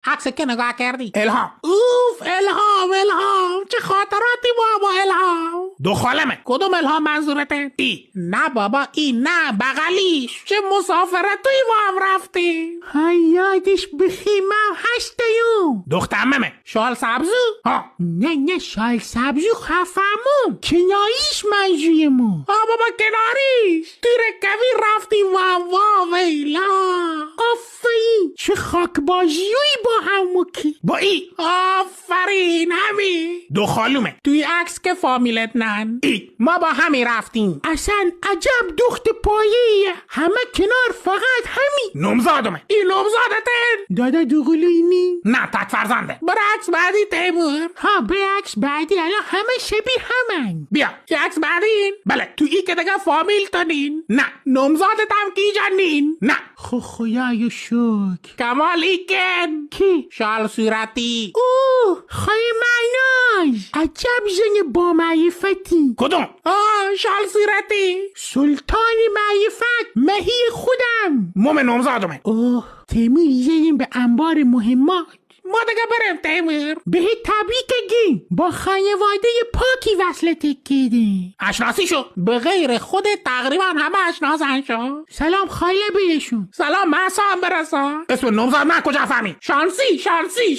عکس که نگاه کردی؟ الهام. اوف الهام چه خاطراتی با الهام. دو خالمه. کدوم الهام منظورته؟ ای. نه بابا ای نه بغلیش. چه مسافرتوی با هم رفتی؟ های یادش بخیمم هستیم. دخترمه. شال سبزو؟ ها. نه شال سبزو خفمون. کناریش منجویمون. بابا کناریش. تو رکبی رفتی و ویلا. آفرین چه خاک بازیوی با همو کی. با ای. آفرین همی. دو خالومه. توی عکس که فامیلت نن. ای. ما با همی رفتیم. اصلا عجب دخت پایه. همه کنار فقط همی. نمزادمه. این نمزادتن. دادا دوغلوینی. نه تک فرزنده. برای عکس بعدی تیمور. ها برای عکس بعدی الان همه شبیه همن. بیا یه عکس بعدین. بله تو ای که دیگه فامیل تنین. نه نمزادت هم کی جنین. نه خدایا شکر. کمالیکن. کی؟ شال صورتی. اوه خواهی معناش. عجب زن با معرفتی. کدوم؟ شال صورتی. سلطان معرفت مهی خودم. نمزادمه. اوه تیمور یه به انبار مهمات. ما دیگه بریم تیمور. به تبریک گیم. با خانواده پاکی وصلت کردی. اشناسی شو. به غیر خودت تقریبا همه اشناسن شو. سلام خاله بهشون. سلام محسا هم برسان. اسم نمزاد من کجا فهمی؟ شانسی